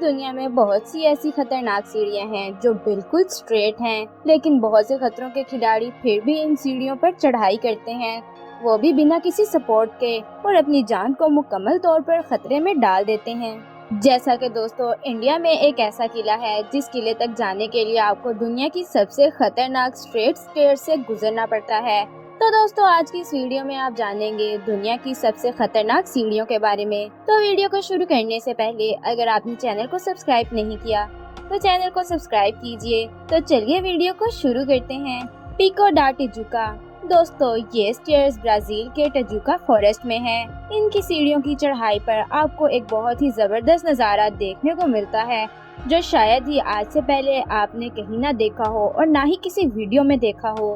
دنیا میں بہت سی ایسی خطرناک سیڑھیاں ہیں جو بالکل اسٹریٹ ہیں، لیکن بہت سے خطروں کے کھلاڑی پھر بھی ان سیڑھیوں پر چڑھائی کرتے ہیں، وہ بھی بنا کسی سپورٹ کے، اور اپنی جان کو مکمل طور پر خطرے میں ڈال دیتے ہیں۔ جیسا کہ دوستو، انڈیا میں ایک ایسا قلعہ ہے جس قلعے تک جانے کے لیے آپ کو دنیا کی سب سے خطرناک اسٹریٹ اسٹیئر سے گزرنا پڑتا ہے۔ تو دوستو، آج کی اس ویڈیو میں آپ جانیں گے دنیا کی سب سے خطرناک سیڑھیوں کے بارے میں۔ تو ویڈیو کو شروع کرنے سے پہلے اگر آپ نے چینل کو سبسکرائب نہیں کیا تو چینل کو سبسکرائب کیجئے۔ تو چلیے ویڈیو کو شروع کرتے ہیں۔ پیکو ڈا ٹیجوکا۔ دوستو، یہ اسٹیئرز برازیل کے ٹیجوکا فارسٹ میں ہیں۔ ان کی سیڑھیوں کی چڑھائی پر آپ کو ایک بہت ہی زبردست نظارہ دیکھنے کو ملتا ہے جو شاید ہی آج سے پہلے آپ نے کہیں نہ دیکھا ہو اور نہ ہی کسی ویڈیو میں دیکھا ہو۔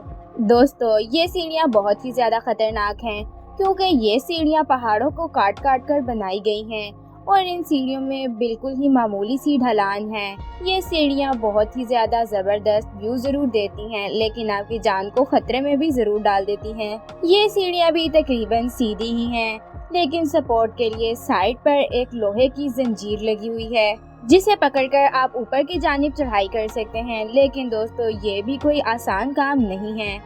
دوستو، یہ سیڑھیاں بہت ہی زیادہ خطرناک ہیں کیونکہ یہ سیڑھیاں پہاڑوں کو کاٹ کاٹ کر بنائی گئی ہیں اور ان سیڑھیوں میں بالکل ہی معمولی سی ڈھلان ہے۔ یہ سیڑھیاں بہت ہی زیادہ زبردست ویو ضرور دیتی ہیں لیکن آپ کی جان کو خطرے میں بھی ضرور ڈال دیتی ہیں۔ یہ سیڑھیاں بھی تقریباً سیدھی ہی ہیں لیکن سپورٹ کے لیے سائڈ پر ایک لوہے کی زنجیر لگی ہوئی ہے جسے پکڑ کر آپ اوپر کی جانب چڑھائی کر سکتے ہیں، لیکن دوستو یہ بھی کوئی آسان کام نہیں ہے۔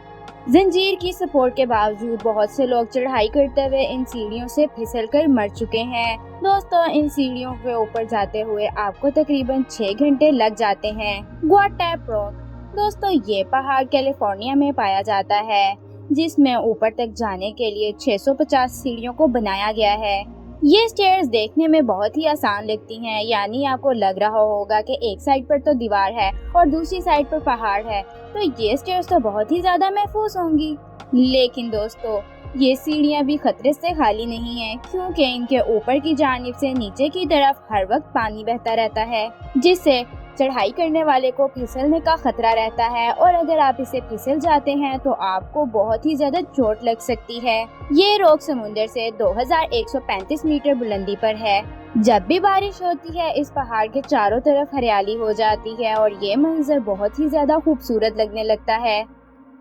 زنجیر کی سپورٹ کے باوجود بہت سے لوگ چڑھائی کرتے ہوئے ان سیڑھیوں سے پھسل کر مر چکے ہیں۔ دوستو، ان سیڑھیوں کے اوپر جاتے ہوئے آپ کو تقریباً 6 گھنٹے لگ جاتے ہیں۔ گواٹاپروک۔ دوستو، یہ پہاڑ کیلیفورنیا میں پایا جاتا ہے جس میں اوپر تک جانے کے لیے 650 سیڑھیوں کو بنایا گیا ہے۔ یہ سٹیئرز دیکھنے میں بہت ہی آسان لگتی ہیں، یعنی آپ کو لگ رہا ہوگا کہ ایک سائڈ پر تو دیوار ہے اور دوسری سائڈ پر پہاڑ ہے تو یہ سٹیئرز تو بہت ہی زیادہ محفوظ ہوں گی۔ لیکن دوستو، یہ سیڑھیاں بھی خطرے سے خالی نہیں ہیں کیونکہ ان کے اوپر کی جانب سے نیچے کی طرف ہر وقت پانی بہتا رہتا ہے جس سے چڑھائی کرنے والے کو پھسلنے کا خطرہ رہتا ہے، اور اگر آپ اسے پھسل جاتے ہیں تو آپ کو بہت ہی زیادہ چوٹ لگ سکتی ہے۔ یہ روک سمندر سے 2135 میٹر بلندی پر ہے۔ جب بھی بارش ہوتی ہے اس پہاڑ کے چاروں طرف ہریالی ہو جاتی ہے اور یہ منظر بہت ہی زیادہ خوبصورت لگنے لگتا ہے۔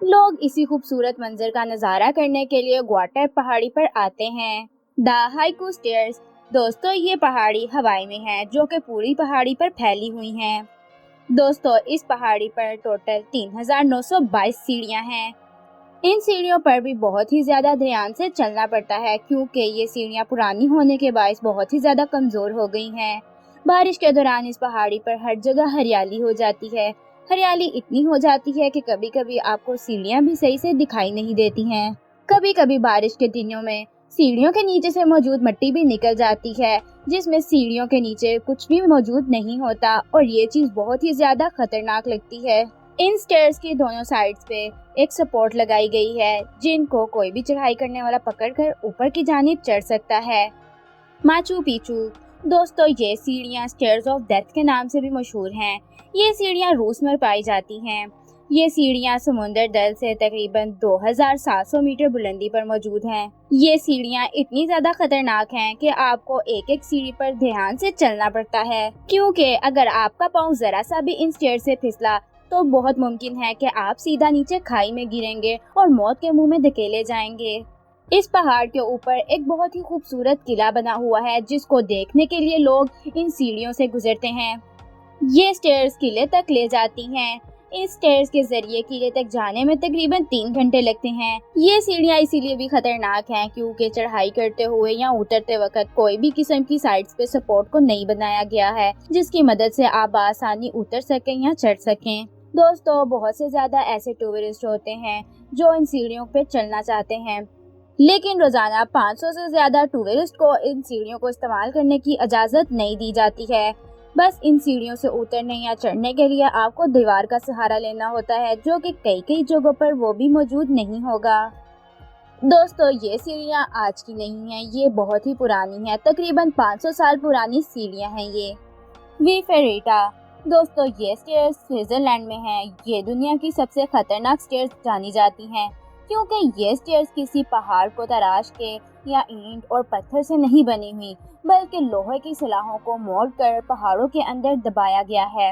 لوگ اسی خوبصورت منظر کا نظارہ کرنے کے لیے گواٹاپ پہاڑی پر آتے ہیں۔ دا ہائیکو سٹیئرز۔ دوستو، یہ پہاڑی ہوائی میں ہے جو کہ پوری پہاڑی پر پھیلی ہوئی ہیں۔ دوستو، اس پہاڑی پر ٹوٹل 3922 سیڑھیاں ہیں۔ ان سیڑھیوں پر بھی بہت ہی زیادہ دھیان سے چلنا پڑتا ہے کیونکہ یہ سیڑھیاں پرانی ہونے کے باعث بہت ہی زیادہ کمزور ہو گئی ہیں۔ بارش کے دوران اس پہاڑی پر ہر جگہ ہریالی ہو جاتی ہے۔ ہریالی اتنی ہو جاتی ہے کہ کبھی کبھی آپ کو سیڑھیاں بھی صحیح سے دکھائی نہیں دیتی ہیں۔ کبھی کبھی بارش کے دنوں میں سیڑھیوں کے نیچے سے موجود مٹی بھی نکل جاتی ہے جس میں سیڑھیوں کے نیچے کچھ بھی موجود نہیں ہوتا اور یہ چیز بہت ہی زیادہ خطرناک لگتی ہے۔ ان سٹیئرز کی دونوں سائڈز پہ ایک سپورٹ لگائی گئی ہے جن کو کوئی بھی چڑھائی کرنے والا پکڑ کر اوپر کی جانب چڑھ سکتا ہے۔ Machu Picchu. دوستو، یہ سیڑھیاں سٹیئرز آف ڈیتھ کے نام سے بھی مشہور ہیں۔ یہ سیڑھیاں روس میں پائی جاتی ہیں۔ یہ سیڑھیاں سمندر تل سے تقریباً 2700 میٹر بلندی پر موجود ہیں۔ یہ سیڑھیاں اتنی زیادہ خطرناک ہیں کہ آپ کو ایک ایک سیڑھی پر دھیان سے چلنا پڑتا ہے کیونکہ اگر آپ کا پاؤں ذرا سا بھی ان سٹیئر سے پھسلا تو بہت ممکن ہے کہ آپ سیدھا نیچے کھائی میں گریں گے اور موت کے منہ میں دھکیلے جائیں گے۔ اس پہاڑ کے اوپر ایک بہت ہی خوبصورت قلعہ بنا ہوا ہے جس کو دیکھنے کے لیے لوگ ان سیڑھیوں سے گزرتے ہیں۔ یہ سٹیئرز قلعے تک لے جاتی ہیں۔ ان سٹیئرز کے ذریعے قلعے تک جانے میں تقریباً 3 گھنٹے لگتے ہیں۔ یہ سیڑھیاں اسی لیے بھی خطرناک ہیں کیونکہ چڑھائی کرتے ہوئے یا اترتے وقت کوئی بھی قسم کی سائڈز پہ سپورٹ کو نہیں بنایا گیا ہے جس کی مدد سے آپ بآسانی اتر سکیں یا چڑھ سکیں۔ دوستو، بہت سے زیادہ ایسے ٹورسٹ ہوتے ہیں جو ان سیڑھیوں پہ چلنا چاہتے ہیں لیکن روزانہ 500 سے زیادہ ٹورسٹ کو ان سیڑھیوں کو استعمال کرنے کی اجازت نہیں دی جاتی ہے۔ بس ان سیڑھیوں سے اترنے یا چڑھنے کے لیے آپ کو دیوار کا سہارا لینا ہوتا ہے جو کہ کئی جگہوں پر وہ بھی موجود نہیں ہوگا۔ دوستو، یہ سیڑھیاں آج کی نہیں ہیں، یہ بہت ہی پرانی ہیں، تقریباً 500 سال پرانی سیڑھیاں ہیں یہ۔ وی فیریٹا۔ دوستو، یہ سٹیئرز سوئٹزرلینڈ میں ہیں۔ یہ دنیا کی سب سے خطرناک سٹیئرز جانی جاتی ہیں کیونکہ یہ سٹیئرز کسی پہاڑ کو تراش کے یا اینٹ اور پتھر سے نہیں بنی ہوئی بلکہ لوہے کی سلاخوں کو موڑ کر پہاڑوں کے اندر دبایا گیا ہے۔